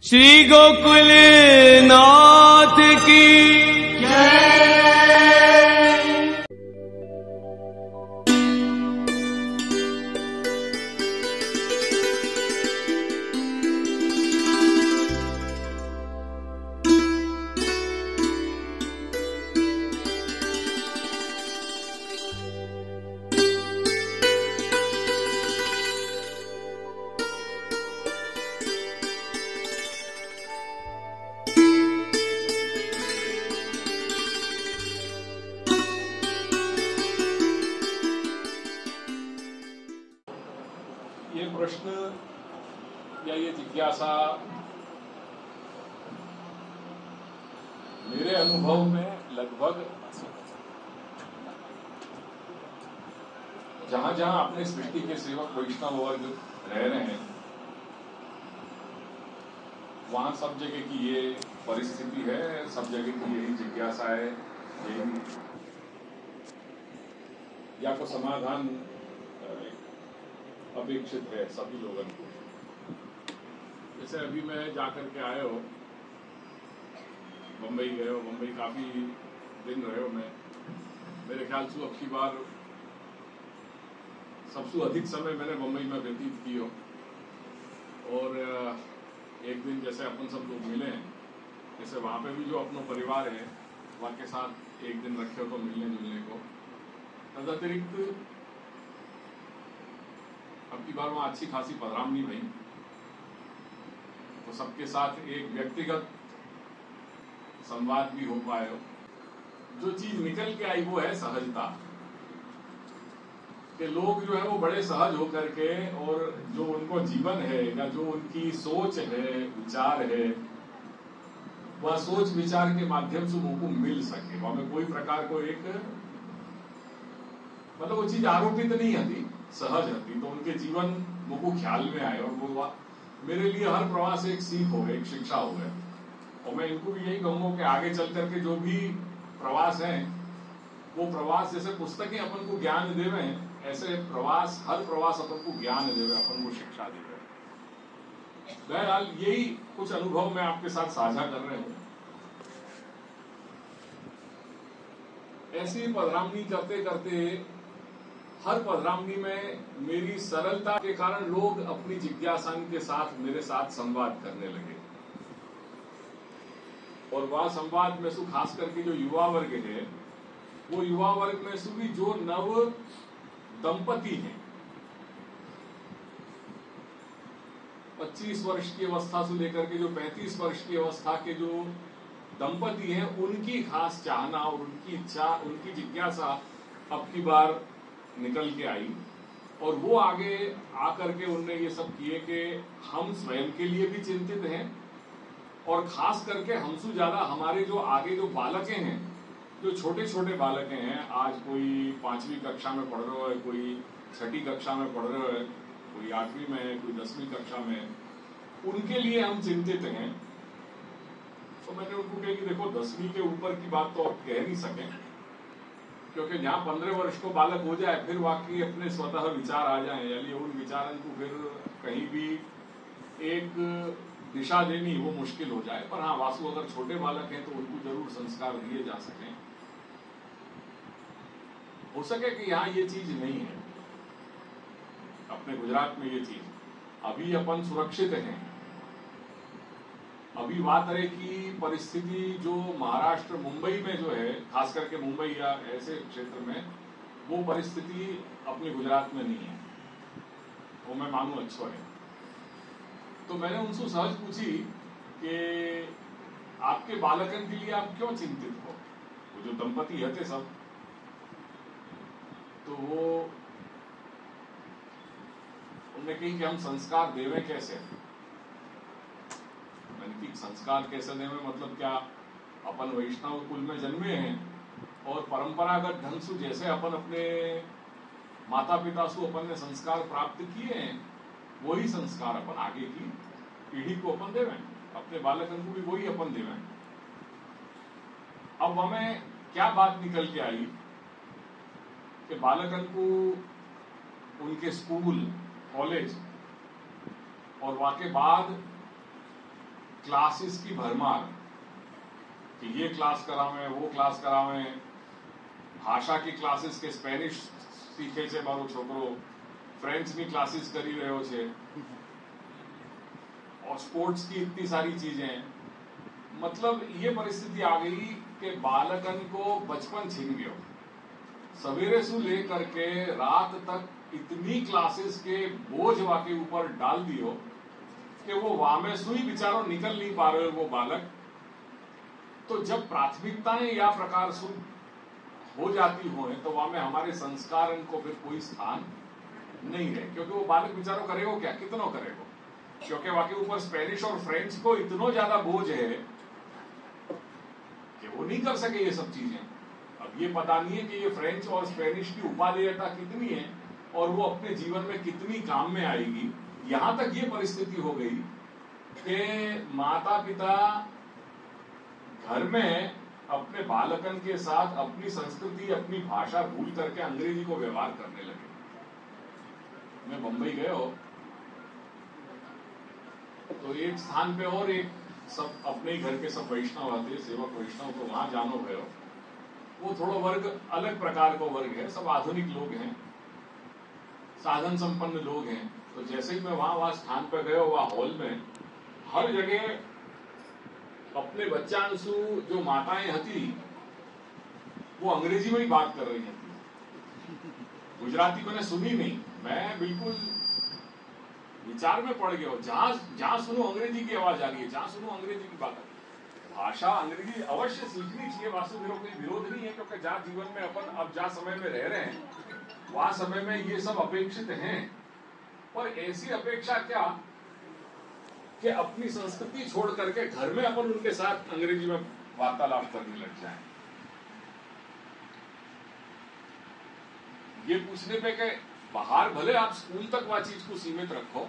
श्री गोकुल नाथ की ये प्रश्न या ये जिज्ञासा मेरे अनुभव में लगभग जहां जहां अपने सृष्टि के सेवक वैष्णव वर्ग रह रहे हैं वहां सब जगह की ये परिस्थिति है, सब जगह की यही जिज्ञासा है, यही या को समाधान अपेक्षित है सभी लोगों को। जैसे अभी मैं जाकर के आए हो, बम्बई गए हो, बम्बई काफी दिन रहे हो। मैं मेरे ख्याल से अब की बार सबसे अधिक समय मैंने बम्बई में व्यतीत की हो। और एक दिन जैसे अपन सब लोग मिले हैं, जैसे वहां पे भी जो अपना परिवार है वहां के साथ एक दिन रखे हो तो मिलने जुलने को। तदतिरिक्त अब की बार वहां अच्छी खासी पधरामनी भई, तो सबके साथ एक व्यक्तिगत संवाद भी हो पाए हो। जो चीज निकल के आई वो है सहजता, कि लोग जो है वो बड़े सहज होकर के और जो उनको जीवन है या जो उनकी सोच है, विचार है, वह सोच विचार के माध्यम से उनको मिल सके, वहां में कोई प्रकार को एक मतलब वो चीज आरोपित नहीं होती, सहज होती, तो उनके जीवन मुझको ख्याल में आए। और वो मेरे लिए हर प्रवास एक सीख हो गए, एक शिक्षा हो गए। और मैं इनको भी यही कहूंगा कि आगे चल करके जो भी प्रवास है वो प्रवास जैसे पुस्तकें अपन को ज्ञान देवे, ऐसे प्रवास, हर प्रवास अपन को ज्ञान देवे, अपन को शिक्षा देवे। बहरहाल यही कुछ अनुभव मैं आपके साथ साझा कर रहे हूं। ऐसी पधरामनी करते करते हर पधरामनी में मेरी सरलता के कारण लोग अपनी जिज्ञासा के साथ मेरे साथ संवाद करने लगे। और वह संवाद में से खास करके जो युवा वर्ग है, वो युवा वर्ग में से भी जो नव दंपति हैं, 25 वर्ष की अवस्था से लेकर के जो 35 वर्ष की अवस्था के जो दंपति हैं, उनकी खास चाहना और उनकी इच्छा, उनकी जिज्ञासा अब की बार निकल के आई। और वो आगे आकर के उनने ये सब किए कि हम स्वयं के लिए भी चिंतित हैं, और खास करके हमसे ज्यादा हमारे जो आगे जो बालकें हैं, जो छोटे छोटे बालकें हैं, आज कोई 5वीं कक्षा में पढ़ रहे हो, कोई 6ठी कक्षा में पढ़ रहे हो, कोई 8वीं में है, कोई 10वीं कक्षा में है, उनके लिए हम चिंतित हैं। तो मैंने उनको कहा कि देखो 10वीं के ऊपर की बात तो आप कह नहीं सके, क्योंकि जहां 15 वर्ष को बालक हो जाए फिर वाकई अपने स्वतः विचार आ जाए, यानी उन विचारों को फिर कहीं भी एक दिशा देनी वो मुश्किल हो जाए। पर हाँ, वास्तव अगर छोटे बालक हैं तो उनको जरूर संस्कार दिए जा सकें। हो सके कि यहाँ ये चीज नहीं है, अपने गुजरात में ये चीज अभी अपन सुरक्षित हैं। अभी बात रहे कि परिस्थिति जो महाराष्ट्र, मुंबई में जो है, खास करके मुंबई या ऐसे क्षेत्र में, वो परिस्थिति अपने गुजरात में नहीं है, वो मैं मानूं अच्छा है। तो मैंने उनसे सहज पूछी कि आपके बालकन के लिए आप क्यों चिंतित हो? वो जो दंपति है थे सब, तो वो उन्होंने कही कि हम संस्कार देवे कैसे। मैंने कि संस्कार कैसे देवे मतलब क्या, अपन वैष्णव कुल में जन्मे हैं और परंपरागत ढंग से जैसे अपन अपने माता पिता से अपन ने संस्कार प्राप्त किए हैं, वही संस्कार अपन आगे की पीढ़ी को अपन देवें, अपने बालकन को भी वही अपन देवें। अब हमें क्या बात निकल के आई कि बालकन को उनके स्कूल, कॉलेज और वाके बाद क्लासेस की भरमार कि ये क्लास करावें, वो क्लास करावें, भाषा की क्लासेस के स्पेनिश सीखे छे मारो छोकरो, फ्रेंच की क्लासेस करी रह्यो छे, और स्पोर्ट्स की इतनी सारी चीजें। मतलब ये परिस्थिति आ गई कि बालकन को बचपन छीन गयो। सवेरे से लेकर के रात तक इतनी क्लासेस के बोझ वाके ऊपर डाल दियो कि वो वामे सुई बेचारो निकल नहीं पा रहे वो बालक। तो जब प्राथमिकताएं या प्रकार से हो जाती हो तो वामे हमारे संस्कार को फिर कोई स्थान नहीं रहे, क्योंकि वो बालक बेचारो करेगा क्या, कितना करेगा, क्योंकि वाके ऊपर स्पेनिश और फ्रेंच को इतना ज्यादा बोझ है कि वो नहीं कर सके ये सब चीजें। अब ये पता नहीं है कि ये फ्रेंच और स्पेनिश की उपादेयता कितनी है और वो अपने जीवन में कितनी काम में आएगी। यहां तक ये परिस्थिति हो गई कि माता पिता घर में अपने बालकन के साथ अपनी संस्कृति, अपनी भाषा भूल करके अंग्रेजी को व्यवहार करने लगे। मैं बंबई गया तो एक स्थान पे और एक सब अपने ही घर के सब वैष्णव आते, सेवक वैष्णव, तो वहां जानो गयो। वो थोड़ा वर्ग अलग प्रकार का वर्ग है, सब आधुनिक लोग हैं, साधन संपन्न लोग हैं। तो जैसे ही मैं वहां स्थान पर गया, वहां हॉल में हर जगह अपने बच्चांसु जो माताएं हती वो अंग्रेजी में ही बात कर रही थी, गुजराती मैंने सुनी नहीं। मैं बिल्कुल विचार में पड़ गया, जहां सुनो अंग्रेजी की आवाज आ रही है, जहां सुनो अंग्रेजी की बात आ रही है। भाषा अंग्रेजी अवश्य सीखनी चाहिए, वास्तव में कोई विरोध नहीं है, क्योंकि जहां जीवन में अपन अब जहां समय में रह रहे हैं वहां समय में ये सब अपेक्षित हैं। पर ऐसी अपेक्षा क्या कि अपनी संस्कृति छोड़ करके घर में अपन उनके साथ अंग्रेजी में वार्तालाप करने लग जाए। ये पूछने पे कि बाहर भले आप स्कूल तक वह चीज को सीमित रखो,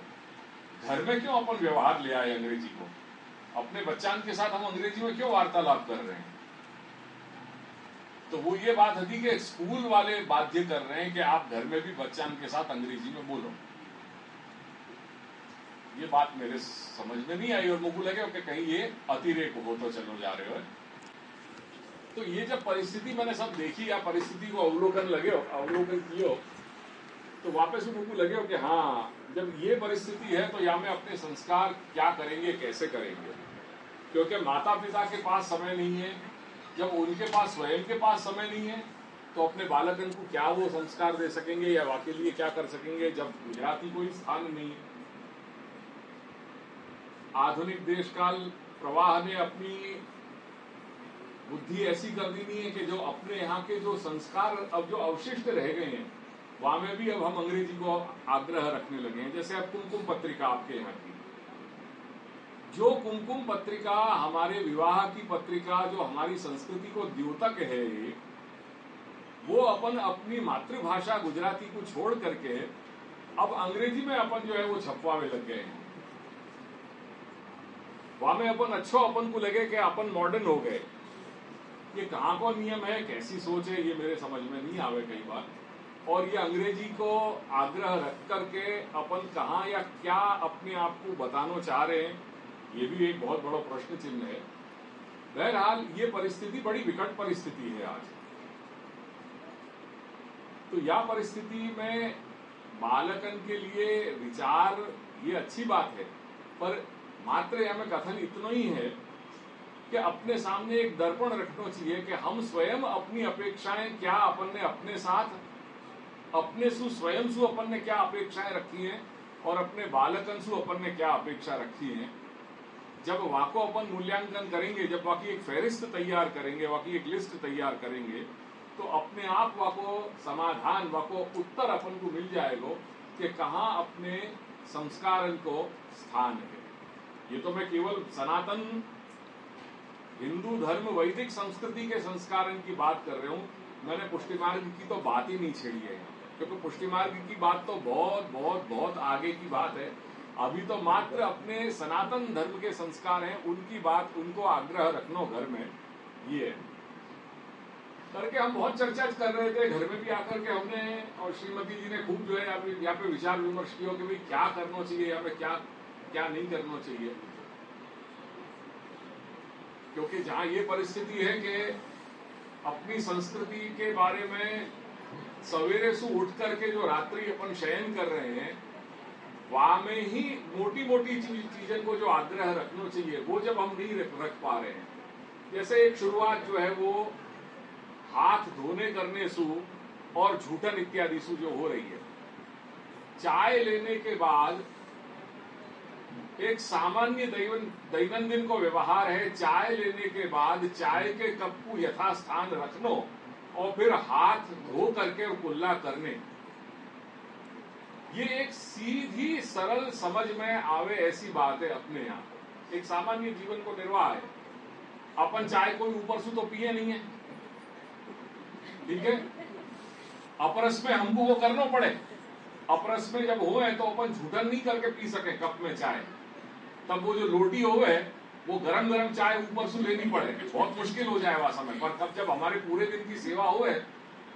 घर में क्यों अपन व्यवहार ले आए अंग्रेजी को, अपने बच्चान के साथ हम अंग्रेजी में क्यों वार्तालाप कर रहे हैं। तो वो ये बात थी कि स्कूल वाले बाध्य कर रहे हैं कि आप घर में भी बच्चान के साथ अंग्रेजी में बोलो। ये बात मेरे समझ में नहीं आई और मुझे लगे कि कहीं ये अतिरेक हो तो चलो जा रहे हो। तो ये जब परिस्थिति मैंने सब देखी या परिस्थिति को अवलोकन कियो, तो वापस मुझे लगे कि हाँ, जब ये परिस्थिति है तो या में अपने संस्कार क्या करेंगे, कैसे करेंगे, क्योंकि माता पिता के पास समय नहीं है। जब उनके पास स्वयं के पास समय नहीं है तो अपने बालकन को क्या वो संस्कार दे सकेंगे या वाके लिए क्या कर सकेंगे, जब गुजराती कोई स्थान नहीं है। आधुनिक देश काल प्रवाह ने अपनी बुद्धि ऐसी कर दी नहीं है कि जो अपने यहाँ के जो संस्कार अब जो अवशिष्ट रह गए हैं वहां में भी अब हम अंग्रेजी को आग्रह रखने लगे हैं। जैसे अब कुमकुम पत्रिका आपके यहाँ की, जो कुमकुम पत्रिका हमारे विवाह की पत्रिका जो हमारी संस्कृति को द्योतक है, वो अपन अपनी मातृभाषा गुजराती को छोड़ करके अब अंग्रेजी में अपन जो है वो छपवावे लग गए हैं। वहां में अपन अच्छो अपन को लगे कि अपन मॉडर्न हो गए। ये कहाँ को नियम है, कैसी सोच है, ये मेरे समझ में नहीं आवे कई बार। और ये अंग्रेजी को आग्रह रख करके अपन कहाँ या क्या अपने आप को बताना चाह रहे हैं, ये भी एक बहुत बड़ा प्रश्न चिन्ह है। बहरहाल ये परिस्थिति बड़ी विकट परिस्थिति है आज। तो यह परिस्थिति में बालकन के लिए विचार ये अच्छी बात है, पर मात्र यह में कथन इतना ही है कि अपने सामने एक दर्पण रखना चाहिए कि हम स्वयं अपनी अपेक्षाएं क्या अपन ने अपने साथ, अपने स्वयं सु अपन ने क्या अपेक्षाएं रखी हैं और अपने बालकन सु अपन ने क्या अपेक्षा रखी है। जब वाको अपन मूल्यांकन करेंगे, जब वाकी एक फहरिस्त तैयार करेंगे, वाकी एक लिस्ट तैयार करेंगे, तो अपने आप वाको समाधान, वाको उत्तर अपन को मिल जाएगा कि कहाँ अपने संस्कारन को स्थान है। ये तो मैं केवल सनातन हिंदू धर्म वैदिक संस्कृति के संस्कारन की बात कर रहा हूँ। मैंने पुष्टि मार्ग की तो बात ही नहीं छेड़ी है, क्योंकि पुष्टि मार्ग की बात तो बहुत बहुत बहुत आगे की बात है। अभी तो मात्र अपने सनातन धर्म के संस्कार हैं, उनकी बात, उनको आग्रह रखना घर में, ये करके हम बहुत चर्चा कर रहे थे। घर में भी आकर के हमने और श्रीमती जी ने खूब जो है यहाँ पे विचार विमर्श किया कि भाई क्या करना चाहिए, यहाँ पे क्या क्या नहीं करना चाहिए। क्योंकि जहां ये परिस्थिति है कि अपनी संस्कृति के बारे में सवेरे से उठ करके जो रात्रि अपन शयन कर रहे हैं, वहां में ही मोटी मोटी चीजों को जो आग्रह रखना चाहिए वो जब हम नहीं रख पा रहे हैं, जैसे एक शुरुआत जो है वो हाथ धोने करने सु और झूठन इत्यादि सु जो हो रही है। चाय लेने के बाद एक सामान्य दैनंदिन को व्यवहार है, चाय लेने के बाद चाय के कप को यथास्थान रखनो और फिर हाथ धो करके और कुल्ला करने। ये एक सीधी सरल समझ में आवे ऐसी बात है अपने यहाँ, एक सामान्य जीवन को निर्वाह है। अपन चाय कोई ऊपर से तो पिए नहीं है, ठीक है, अपरस में हमको वो करना पड़े। अपरस में जब हो तो अपन झूठन नहीं करके पी सके कप में चाय, तब वो जो लोटी हो वो गरम गरम चाय ऊपर से लेनी पड़े, बहुत मुश्किल हो जाए वह समय पर। तब जब हमारे पूरे दिन की सेवा हो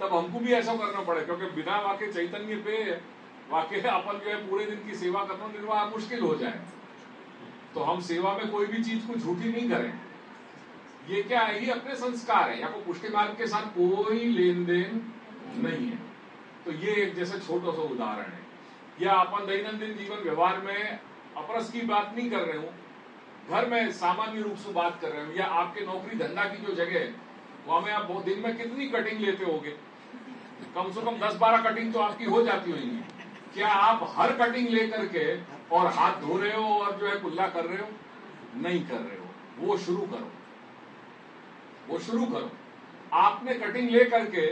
तब हमको भी ऐसा करना पड़े, क्योंकि बिना वाके चैतन्य पे वाके अपन जो है पूरे दिन की सेवा करना निर्वाह मुश्किल हो जाए। तो हम सेवा में कोई भी चीज को झूठी नहीं करें। ये क्या है, ये अपने संस्कार है, या कोई पुष्टि मार्ग के साथ कोई लेन देन नहीं है। तो ये एक जैसे छोटा सा उदाहरण है। या अपन दैनंदिन जीवन व्यवहार में अपरस की बात नहीं कर रहे हूं, घर में सामान्य रूप से बात कर रहे हूं, या आपके नौकरी धंधा की जो जगह है वहां में आप दिन में कितनी कटिंग लेते होगे, कम से कम 10-12 कटिंग तो आपकी हो जाती होगी। क्या आप हर कटिंग लेकर के और हाथ धो रहे हो और जो है कुल्ला कर रहे हो? नहीं कर रहे हो। वो शुरू करो, वो शुरू करो। आपने कटिंग ले करके,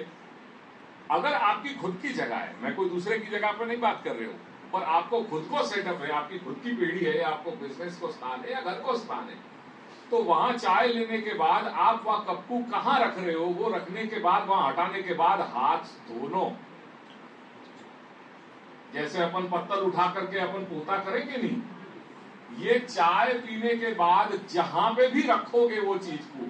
अगर आपकी खुद की जगह है, मैं कोई दूसरे की जगह पर नहीं बात कर रही हूं, पर आपको खुद को सेटअप है, आपकी खुद की पीढ़ी है, आपको बिजनेस को स्थान है या घर को स्थान है, तो वहां चाय लेने के बाद आप वह कप को कहां रख रहे हो, वो रखने के बाद वहां हटाने के बाद हाथ धोनो। जैसे अपन पत्तल उठा करके अपन पोता करेंगे नहीं, ये चाय पीने के बाद जहां पे भी रखोगे वो चीज को,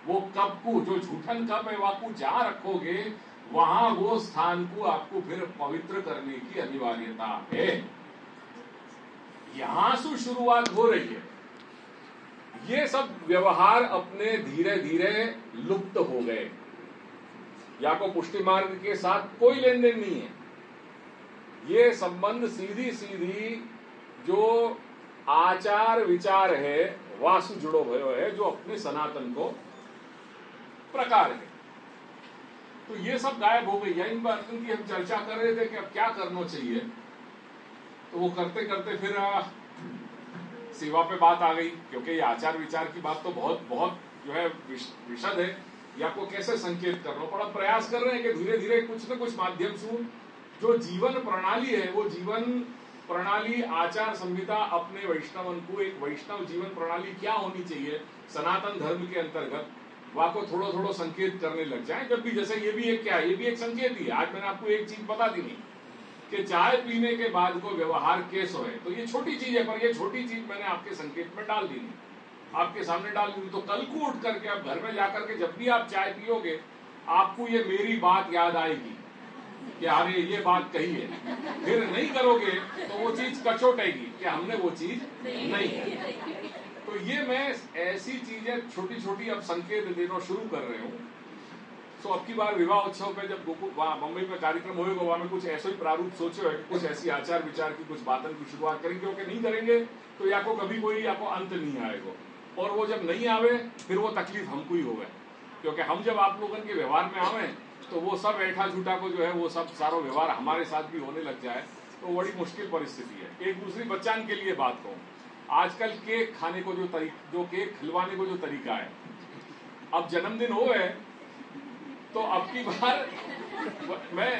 वो कप को, जो झूठन कप है वह को जहां रखोगे वहां वो स्थान को आपको फिर पवित्र करने की अनिवार्यता है। यहां से शुरुआत हो रही है। ये सब व्यवहार अपने धीरे धीरे लुप्त हो गए, या को पुष्टि मार्ग के साथ कोई लेन देन नहीं है। ये संबंध सीधी सीधी जो आचार विचार है वासु जुड़ो भयो है, जो अपने सनातन को प्रकार है। तो ये सब गायब हो गई। इन बातों की हम चर्चा कर रहे थे कि अब क्या करना चाहिए, तो वो करते करते फिर सेवा पे बात आ गई, क्योंकि ये आचार विचार की बात तो बहुत बहुत जो है विशद है, या को कैसे संकेत करना पड़ा। प्रयास कर रहे हैं कि धीरे धीरे कुछ न कुछ माध्यम से जो जीवन प्रणाली है, वो जीवन प्रणाली आचार संहिता अपने वैष्णवन को, एक वैष्णव जीवन प्रणाली क्या होनी चाहिए सनातन धर्म के अंतर्गत, वहां को थोड़ा थोड़ा संकेत करने लग जाए। जब भी जैसे ये भी एक क्या है, ये भी एक संकेत ही है। आज मैंने आपको एक चीज बता दी नहीं कि चाय पीने के बाद को व्यवहार कैसो है, तो ये छोटी चीज है, पर ये छोटी चीज मैंने आपके संकेत में डाल दी नहीं, आपके सामने डाल दी। तो कल को उठ करके आप घर में जाकर के जब भी आप चाय पियोगे, आपको ये मेरी बात याद आएगी कि अरे ये बात कही है। फिर नहीं करोगे तो वो चीज कचोटेगी कि हमने वो चीज नहीं की। तो ये मैं ऐसी चीजें छोटी छोटी अब संकेत देना शुरू कर रहे हूँ। तो अब की बार विवाह उत्सव पे जब गोकुल मुंबई में कार्यक्रम होगा, वहां में कुछ ऐसा ही प्रारूप सोचे है, कुछ ऐसी आचार विचार की कुछ बातों की शुरुआत करेंगे, क्योंकि नहीं करेंगे तो या को कभी कोई या को अंत नहीं आएगा, और वो जब नहीं आवे फिर वो तकलीफ हमको ही होगा। क्योंकि हम जब आप लोगों के व्यवहार में आवे तो वो सब ऐठा झूठा को जो है वो सब सारा व्यवहार हमारे साथ भी होने लग जाए, तो बड़ी मुश्किल परिस्थिति है। एक दूसरी बच्चान के लिए बात कहूँ, आजकल केक खाने को जो केक खिलवाने को जो तरीका है, अब जन्मदिन हो है तो अब की बार मैं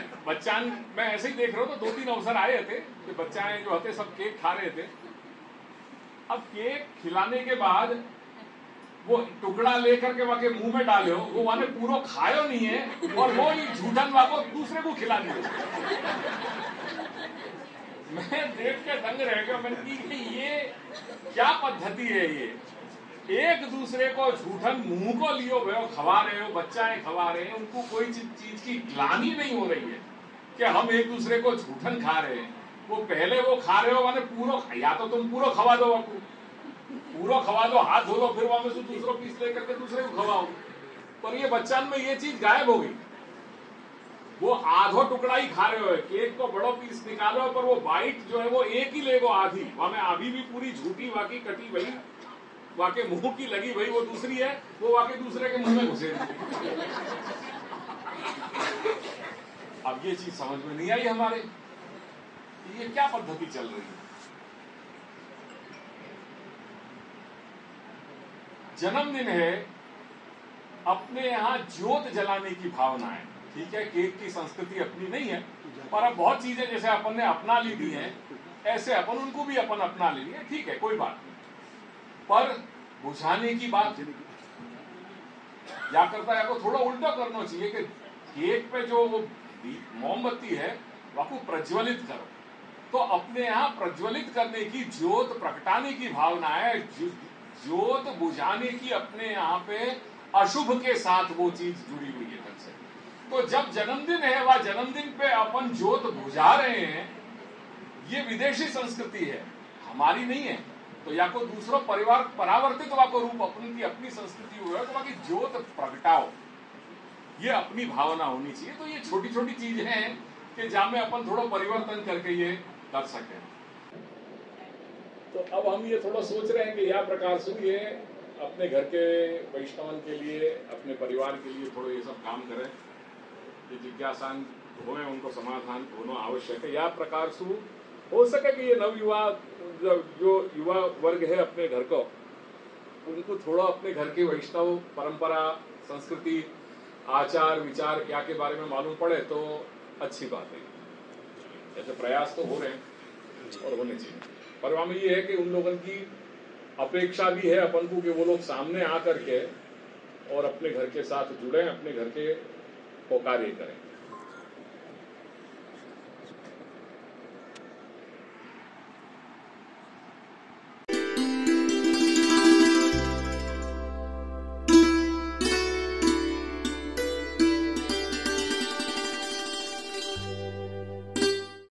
ऐसे ही देख रहा हूँ, तो 2-3 अवसर आए थे कि बच्चाएं जो थे सब केक खा रहे थे। अब केक खिलाने के बाद वो टुकड़ा लेकर के वहां के मुंह में डाले हो, वो वहां पूरा खायो नहीं है और वो झूठन वाको दूसरे को खिला दिया। मैं देख के दंग रह गया। मैंने कि ये क्या पद्धति है, ये एक दूसरे को झूठन मुंह को लियो भयो खवा रहे हो, बच्चाएं खवा रहे हैं, उनको कोई चीज की ग्लानि नहीं हो रही है कि हम एक दूसरे को झूठन खा रहे हैं। वो पहले वो खा रहे हो माने पूरा, या तो तुम पूरा खवा दो आपको, पूरा खवा दो, हाथ धो लो, फिर वहां में से दूसरा पीस लेकर के दूसरे को खवाओ। पर ये बच्चन में ये चीज गायब हो गई। वो आधो टुकड़ा ही खा रहे हो, केक को बड़ो पीस निकालो, पर वो बाइट जो है वो एक ही लेगो आधी, वहां में आधी भी पूरी झूठी वाकई कटी वही, वाके मुंह की लगी वही वो दूसरी है, वो वाके दूसरे के मुंह में घुसे। अब ये चीज समझ में नहीं आई हमारे, ये क्या पद्धति चल रही है। जन्मदिन है, अपने यहां ज्योत जलाने की भावना है, ठीक है, केक की संस्कृति अपनी नहीं है, पर अब बहुत चीजें जैसे अपन ने अपना ली दी हैं, ऐसे अपन उनको भी अपन अपना ले लिए, ठीक है, कोई बात नहीं। पर बुझाने की बात या करता है, थोड़ा उल्टा करना चाहिए कि केक पे जो मोमबत्ती है वह प्रज्वलित करो। तो अपने यहाँ प्रज्वलित करने की, ज्योत प्रकटाने की भावना है, ज्योत बुझाने की अपने यहाँ पे अशुभ के साथ वो चीज जुड़ी हुई है ढंग से। तो जब जन्मदिन है, वह जन्मदिन पे अपन ज्योत बुझा रहे हैं, ये विदेशी संस्कृति है, हमारी नहीं है। तो या को दूसरा परिवार परावर्तित वाको रूप अपन की अपनी संस्कृति हुआ है, तो बाकी ज्योत प्रगटाओ, ये अपनी भावना होनी चाहिए। तो ये छोटी छोटी चीजें हैं कि जहां में अपन थोड़ा परिवर्तन करके ये कर सके। तो अब हम ये थोड़ा सोच रहे हैं कि यह प्रकार से ये अपने घर के वैष्णवन के लिए, अपने परिवार के लिए थोड़ा ये सब काम करें, ये जिज्ञासा होए, उनको समाधान होना आवश्यक है। यह प्रकार से हो सके कि ये नवयुवा जो युवा वर्ग है अपने घर को, उनको थोड़ा अपने घर की वैष्णव परंपरा, संस्कृति, आचार विचार क्या के बारे में मालूम पड़े तो अच्छी बात है। ऐसे प्रयास तो हो रहे हैं और होने चाहिए। पर वहां में ये है कि उन लोगों की अपेक्षा भी है अपन को कि वो लोग सामने आकर के और अपने घर के साथ जुड़े, अपने घर के को कार्य करें।